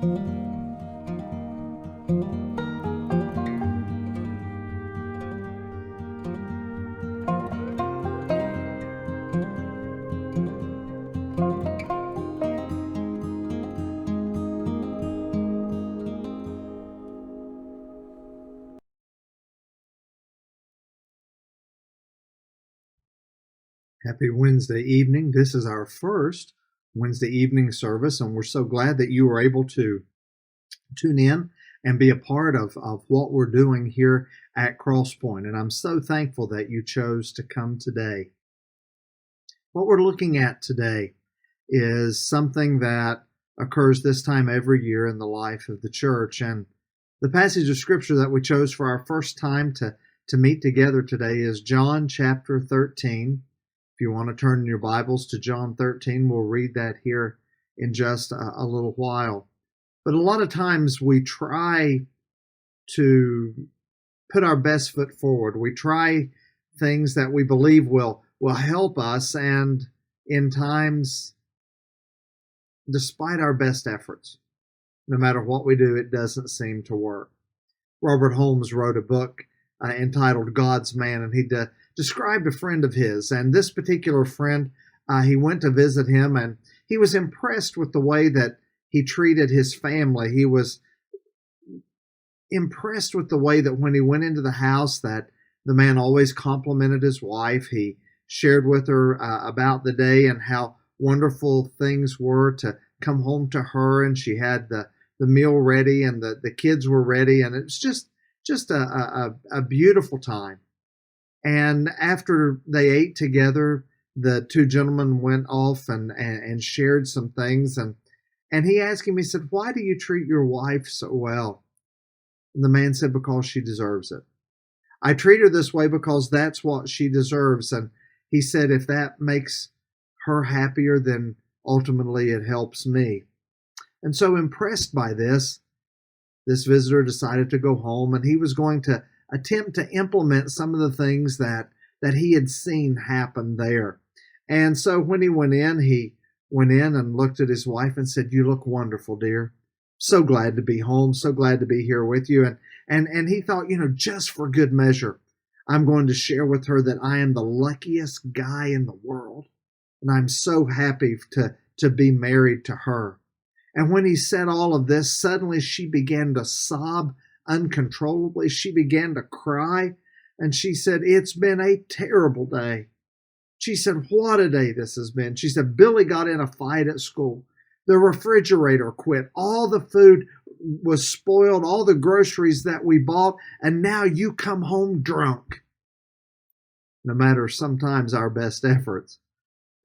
Happy Wednesday evening. This is our first Wednesday evening service, and we're so glad that you were able to tune in and be a part of what we're doing here at Crosspoint. And I'm so thankful that you chose to come today. What we're looking at today is something that occurs this time every year in the life of the church. And the passage of scripture that we chose for our first time to meet together today is John chapter 13. If you want to turn your Bibles to John 13, we'll read that here in just a little while. But a lot of times we try to put our best foot forward. We try things that we believe will help us, and in times, despite our best efforts, no matter what we do, it doesn't seem to work. Robert Holmes wrote a book entitled God's Man, and he described a friend of his. And this particular friend, he went to visit him, and he was impressed with the way that he treated his family. He was impressed with the way that when he went into the house, that the man always complimented his wife. He shared with her about the day and how wonderful things were to come home to her, and she had the meal ready, and the kids were ready, and it was just a beautiful time. And after they ate together, the two gentlemen went off and shared some things. And he asked him, he said, "Why do you treat your wife so well?" And the man said, "Because she deserves it. I treat her this way because that's what she deserves." And he said, "If that makes her happier, then ultimately it helps me." And so, impressed by this visitor decided to go home, and he was going to attempt to implement some of the things that he had seen happen there. And so when he went in and looked at his wife and said, "You look wonderful, dear. So glad to be home. So glad to be here with you." And he thought, just for good measure, I'm going to share with her that I am the luckiest guy in the world. And I'm so happy to be married to her. And when he said all of this, suddenly she began to sob uncontrollably. She began to cry, and she said, "It's been a terrible day." She said, "What a day this has been." She said, "Billy got in a fight at school. The refrigerator quit. All the food was spoiled, all the groceries that we bought, and now you come home drunk." No matter sometimes our best efforts,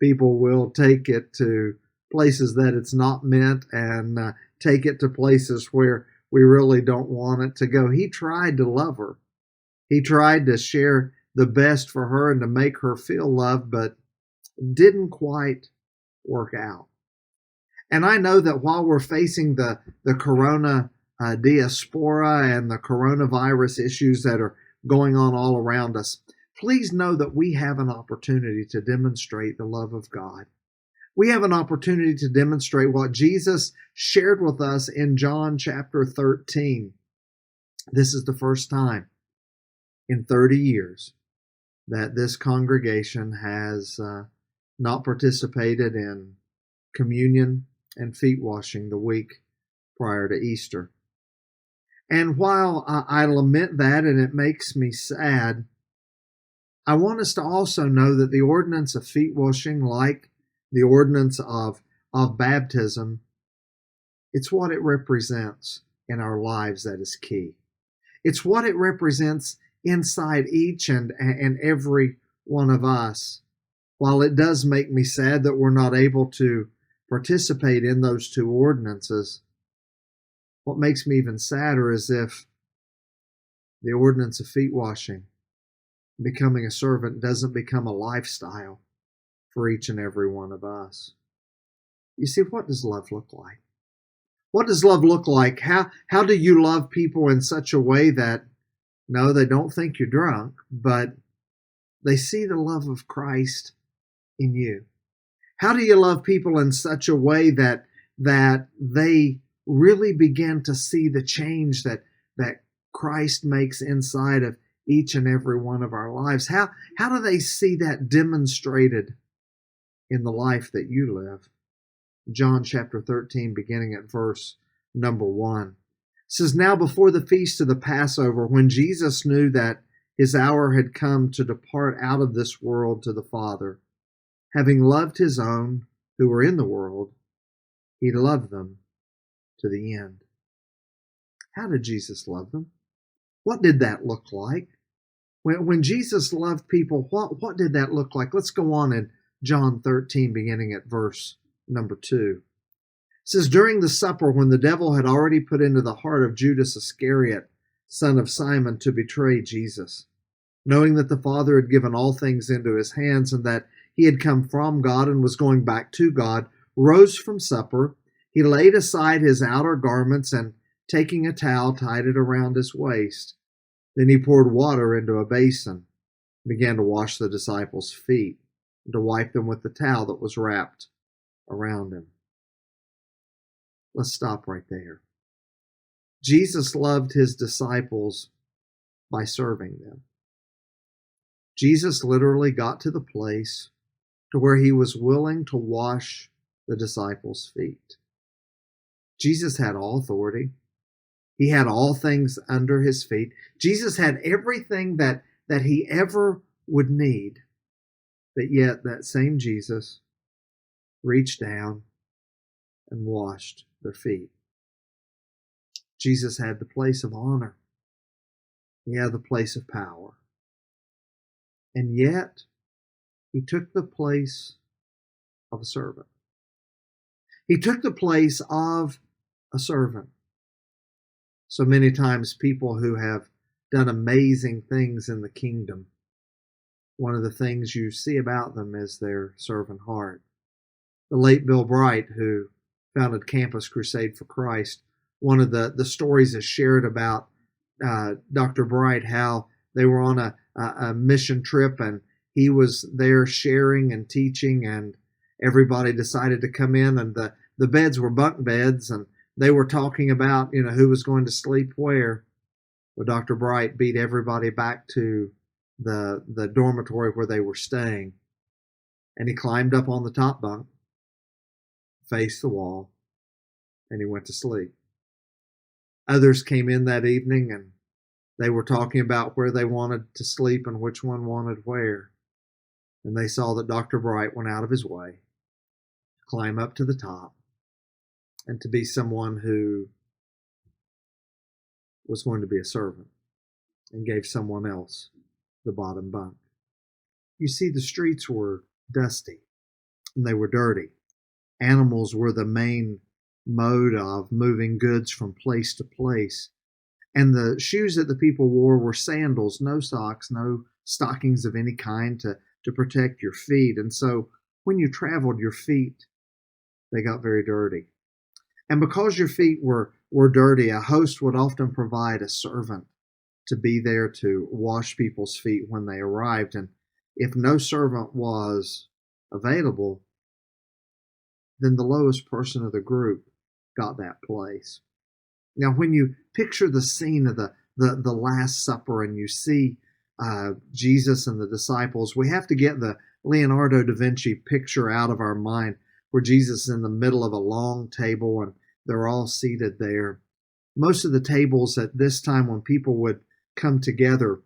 people will take it to places that it's not meant, and take it to places where we really don't want it to go. He tried to love her. He tried to share the best for her and to make her feel loved, but didn't quite work out. And I know that while we're facing the corona diaspora and the coronavirus issues that are going on all around us, please know that we have an opportunity to demonstrate the love of God. We have an opportunity to demonstrate what Jesus shared with us in John chapter 13. This is the first time in 30 years that this congregation has not participated in communion and feet washing the week prior to Easter. And while I lament that and it makes me sad, I want us to also know that the ordinance of feet washing, like the ordinance of baptism, it's what it represents in our lives that is key. It's what it represents inside each and every one of us. While it does make me sad that we're not able to participate in those two ordinances, what makes me even sadder is if the ordinance of feet washing, becoming a servant, doesn't become a lifestyle for each and every one of us. You see, what does love look like? What does love look like? How do you love people in such a way that, no, they don't think you're drunk, but they see the love of Christ in you? How do you love people in such a way that they really begin to see the change that Christ makes inside of each and every one of our lives? How do they see that demonstrated in the life that you live? John chapter 13, beginning at verse number 1. It says, "Now before the feast of the Passover, when Jesus knew that his hour had come to depart out of this world to the Father, having loved his own who were in the world, he loved them to the end." How did Jesus love them? What did that look like? When Jesus loved people, what did that look like? Let's go on in John 13, beginning at verse number 2. It says, "During the supper, when the devil had already put into the heart of Judas Iscariot, son of Simon, to betray Jesus, knowing that the Father had given all things into his hands, and that he had come from God and was going back to God, rose from supper. He laid aside his outer garments, and taking a towel, tied it around his waist. Then he poured water into a basin, began to wash the disciples' feet, and to wipe them with the towel that was wrapped around him." Let's stop right there. Jesus loved his disciples by serving them. Jesus literally got to the place to where he was willing to wash the disciples' feet. Jesus had all authority. He had all things under his feet. Jesus had everything that he ever would need. But yet that same Jesus reached down and washed their feet. Jesus had the place of honor. He had the place of power. And yet he took the place of a servant. He took the place of a servant. So many times people who have done amazing things in the kingdom, one of the things you see about them is their servant heart. The late Bill Bright, who founded Campus Crusade for Christ, one of the stories is shared about Dr. Bright, how they were on a mission trip, and he was there sharing and teaching, and everybody decided to come in, and the beds were bunk beds, and they were talking about, who was going to sleep where. Well, Dr. Bright beat everybody back to the dormitory where they were staying. And he climbed up on the top bunk, faced the wall, and he went to sleep. Others came in that evening, and they were talking about where they wanted to sleep and which one wanted where. And they saw that Dr. Bright went out of his way to climb up to the top and to be someone who was going to be a servant and gave someone else the bottom bunk. You see, the streets were dusty and they were dirty. Animals were the main mode of moving goods from place to place. And the shoes that the people wore were sandals, no socks, no stockings of any kind to protect your feet. And so when you traveled, your feet, they got very dirty. And because your feet were dirty, a host would often provide a servant to be there to wash people's feet when they arrived. And if no servant was available, then the lowest person of the group got that place. Now, when you picture the scene of the Last Supper and you see Jesus and the disciples, we have to get the Leonardo da Vinci picture out of our mind where Jesus is in the middle of a long table and they're all seated there. Most of the tables at this time when people would come together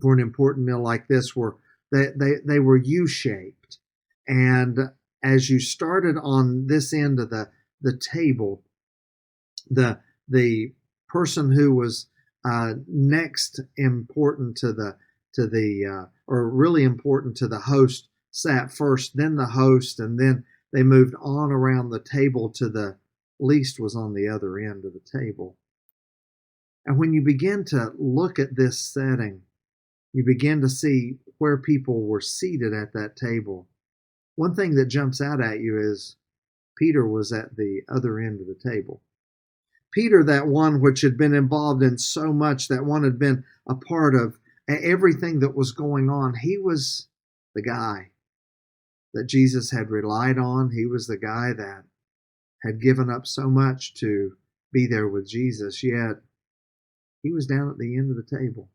for an important meal like this were they were U-shaped. And as you started on this end of the table, the person who was next important to the or really important to the host sat first, then the host, and then they moved on around the table to the least was on the other end of the table. And when you begin to look at this setting, you begin to see where people were seated at that table. One thing that jumps out at you is Peter was at the other end of the table. Peter, that one which had been involved in so much, that one had been a part of everything that was going on, he was the guy that Jesus had relied on. He was the guy that had given up so much to be there with Jesus, yet he was down at the end of the table.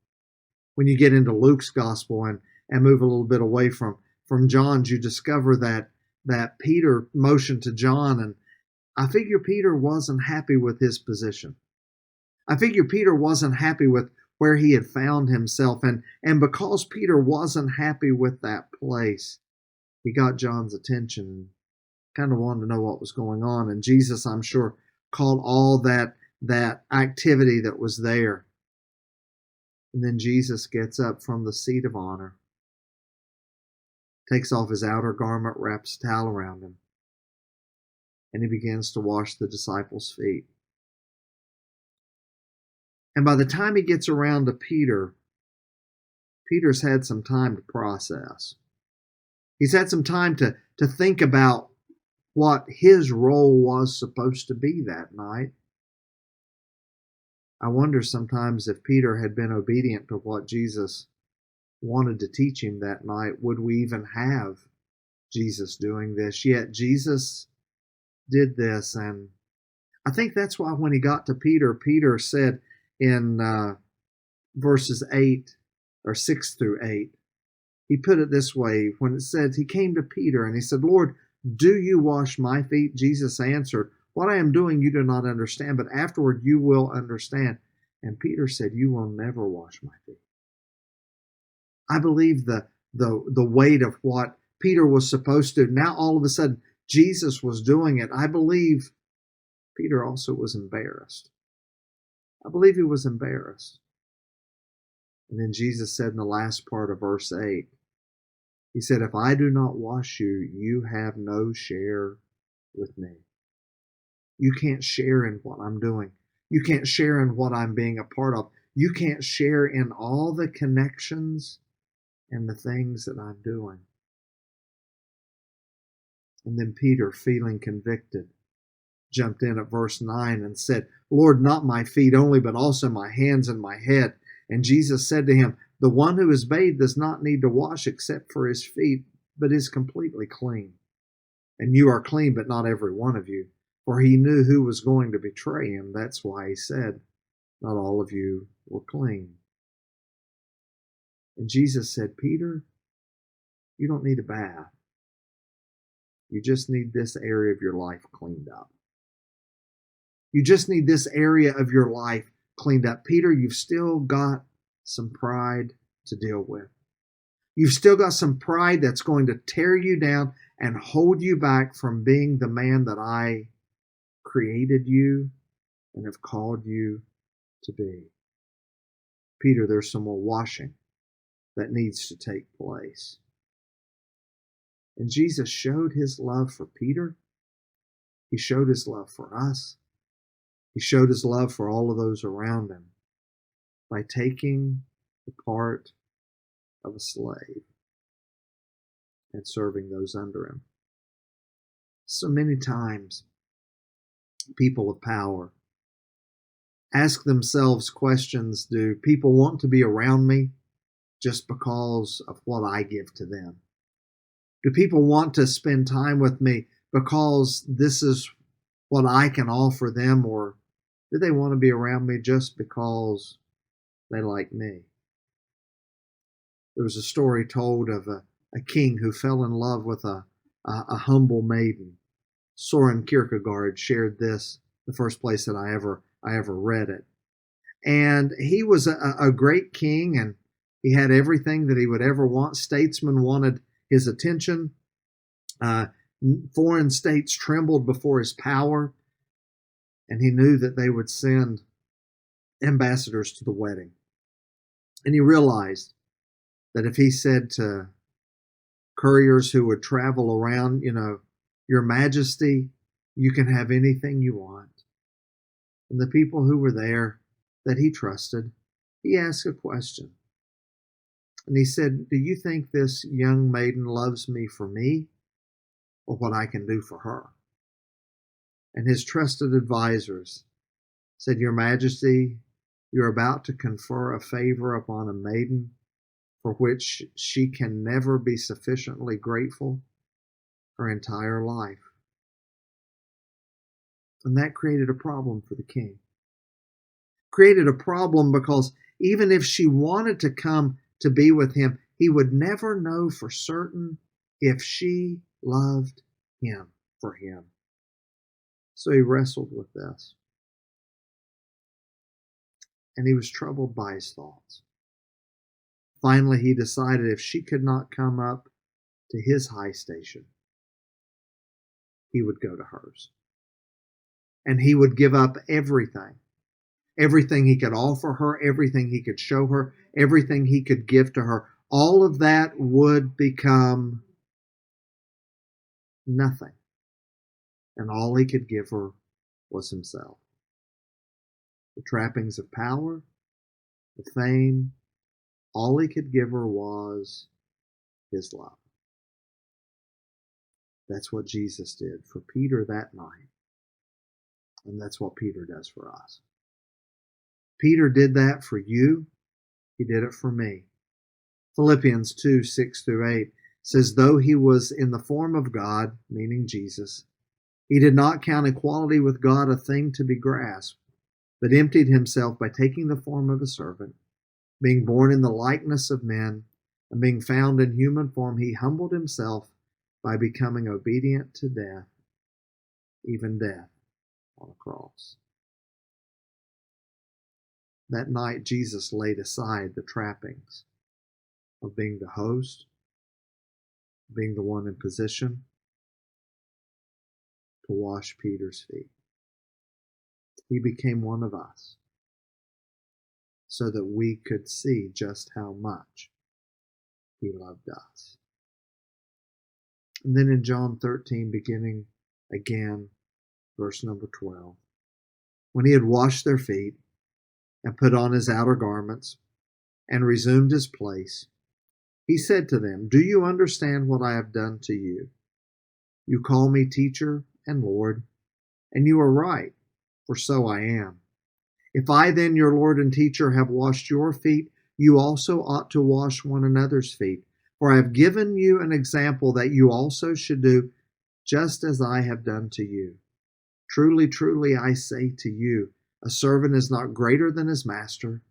When you get into Luke's gospel and move a little bit away from John's, you discover that Peter motioned to John, and I figure Peter wasn't happy with his position. I figure Peter wasn't happy with where he had found himself, and because Peter wasn't happy with that place, he got John's attention and kind of wanted to know what was going on. And Jesus, I'm sure, called all that activity that was there. And then Jesus gets up from the seat of honor, takes off his outer garment, wraps a towel around him, and he begins to wash the disciples' feet. And by the time he gets around to Peter, Peter's had some time to process. He's had some time to think about what his role was supposed to be that night. I wonder sometimes if Peter had been obedient to what Jesus wanted to teach him that night, would we even have Jesus doing this? Yet Jesus did this, and I think that's why when he got to Peter, Peter said in verses 8 or 6 through 8, he put it this way when it said he came to Peter and he said, "Lord, do you wash my feet?" Jesus answered, "What I am doing you do not understand, but afterward you will understand." And Peter said, "You will never wash my feet." I believe the weight of what Peter was supposed to, now all of a sudden Jesus was doing it. I believe Peter also was embarrassed. I believe he was embarrassed. And then Jesus said in the last part of verse 8, he said, "If I do not wash you, you have no share with me." You can't share in what I'm doing. You can't share in what I'm being a part of. You can't share in all the connections and the things that I'm doing. And then Peter, feeling convicted, jumped in at verse 9 and said, "Lord, not my feet only, but also my hands and my head." And Jesus said to him, "The one who is bathed does not need to wash except for his feet, but is completely clean. And you are clean, but not every one of you." For he knew who was going to betray him. That's why he said, "Not all of you were clean." And Jesus said, "Peter, you don't need a bath. You just need this area of your life cleaned up. You just need this area of your life cleaned up. Peter, you've still got some pride to deal with. You've still got some pride that's going to tear you down and hold you back from being the man that I created you and have called you to be. Peter, there's some more washing that needs to take place." And Jesus showed his love for Peter. He showed his love for us. He showed his love for all of those around him by taking the part of a slave and serving those under him. So many times, people of power ask themselves questions: do people want to be around me just because of what I give to them? Do people want to spend time with me because this is what I can offer them, or do they want to be around me just because they like me? There was a story told of a king who fell in love with a humble maiden. Soren Kierkegaard shared this, the first place that I ever read it. And he was a great king, and he had everything that he would ever want. Statesmen wanted his attention. Foreign states trembled before his power, and he knew that they would send ambassadors to the wedding. And he realized that if he said to couriers who would travel around, "Your Majesty, you can have anything you want," and the people who were there that he trusted, he asked a question. And he said, "Do you think this young maiden loves me for me or what I can do for her?" And his trusted advisors said, "Your Majesty, you're about to confer a favor upon a maiden for which she can never be sufficiently grateful her entire life." And that created a problem for the king. Created a problem because even if she wanted to come to be with him, he would never know for certain if she loved him for him. So he wrestled with this. And he was troubled by his thoughts. Finally, he decided if she could not come up to his high station, he would go to hers. And he would give up everything. Everything he could offer her, everything he could show her, everything he could give to her. All of that would become nothing. And all he could give her was himself. The trappings of power, the fame, all he could give her was his love. That's what Jesus did for Peter that night. And that's what Peter does for us. Peter did that for you. He did it for me. Philippians 2:6-8 says, though he was in the form of God, meaning Jesus, he did not count equality with God a thing to be grasped, but emptied himself by taking the form of a servant. Being born in the likeness of men, and being found in human form, he humbled himself by becoming obedient to death, even death on a cross. That night, Jesus laid aside the trappings of being the host, being the one in position to wash Peter's feet. He became one of us so that we could see just how much he loved us. And then in John 13, beginning again, verse number 12, when he had washed their feet and put on his outer garments and resumed his place, he said to them, do you understand what I have done to you? You call me teacher and Lord, and you are right, for so I am. If I then, your Lord and teacher, have washed your feet, you also ought to wash one another's feet. For I have given you an example that you also should do just as I have done to you. Truly, truly, I say to you, a servant is not greater than his master,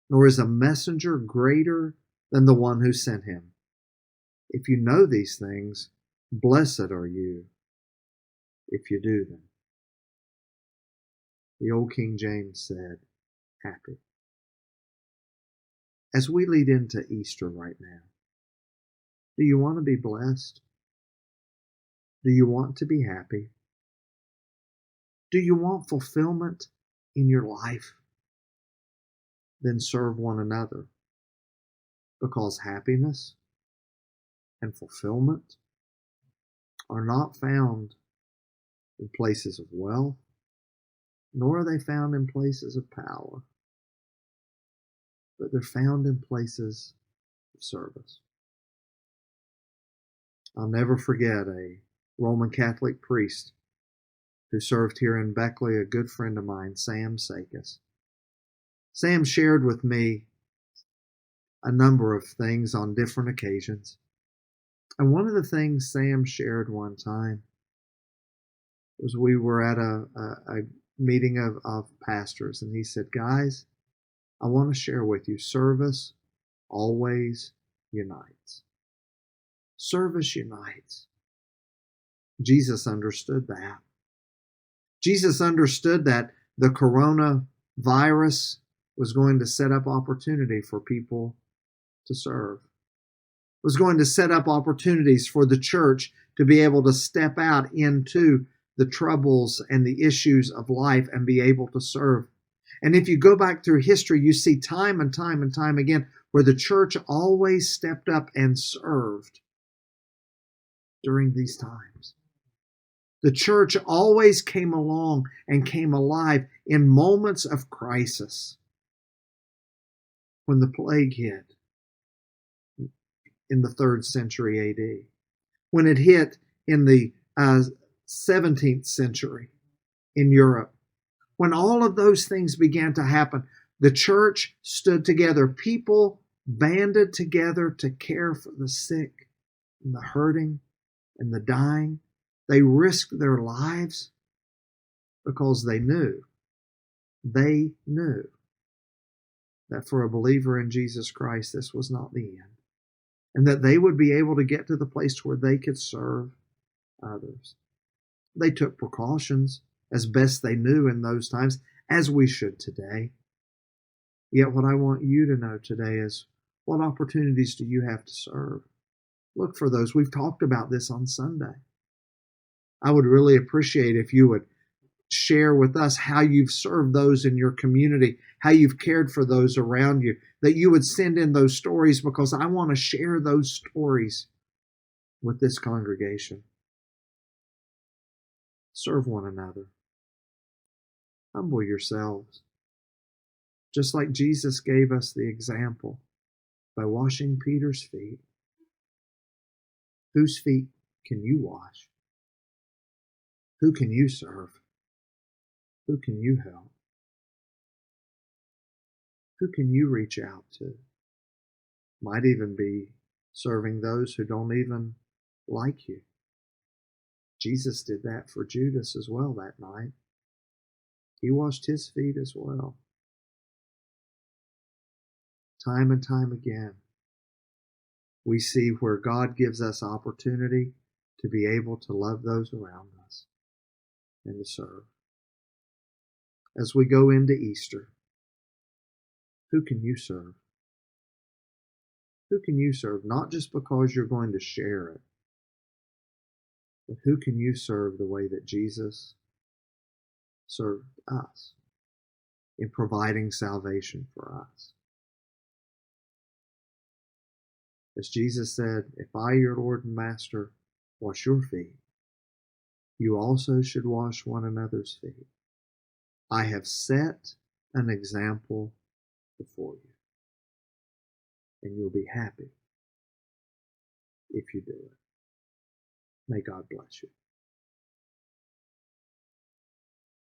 nor is a messenger greater than the one who sent him. If you know these things, blessed are you if you do them. The old King James said, happy. As we lead into Easter right now, do you want to be blessed? Do you want to be happy? Do you want fulfillment in your life? Then serve one another, because happiness and fulfillment are not found in places of wealth, nor are they found in places of power, but they're found in places of service. I'll never forget a Roman Catholic priest who served here in Beckley, a good friend of mine, Sam Sakis. Sam shared with me a number of things on different occasions. And one of the things Sam shared one time was we were at a meeting of pastors, and he said, guys, I want to share with you, service always unites. Service unites. Jesus understood that. Jesus understood that the coronavirus was going to set up opportunity for people to serve. Was going to set up opportunities for the church to be able to step out into the troubles and the issues of life and be able to serve. And if you go back through history, you see time and time and time again where the church always stepped up and served during these times. The church always came along and came alive in moments of crisis. When the plague hit in the 3rd century AD, when it hit in the 17th century in Europe, when all of those things began to happen, the church stood together. People banded together to care for the sick and the hurting and the dying. They risked their lives. because they knew that for a believer in Jesus Christ, this was not the end, and that they would be able to get to the place where they could serve others. They took precautions as best they knew in those times, as we should today. Yet what I want you to know today is, what opportunities do you have to serve? Look for those. We've talked about this on Sunday. I would really appreciate if you would share with us how you've served those in your community, how you've cared for those around you, that you would send in those stories, because I want to share those stories with this congregation. Serve one another. Humble yourselves. Just like Jesus gave us the example by washing Peter's feet. Whose feet can you wash? Who can you serve? Who can you help? Who can you reach out to? Might even be serving those who don't even like you. Jesus did that for Judas as well that night. He washed his feet as well. Time and time again, we see where God gives us opportunity to be able to love those around us and to serve. As we go into Easter, who can you serve? Who can you serve? Not just because you're going to share it, but who can you serve the way that Jesus served us in providing salvation for us? As Jesus said, if I, your Lord and Master, wash your feet, you also should wash one another's feet. I have set an example before you, and you'll be happy if you do it. May God bless you.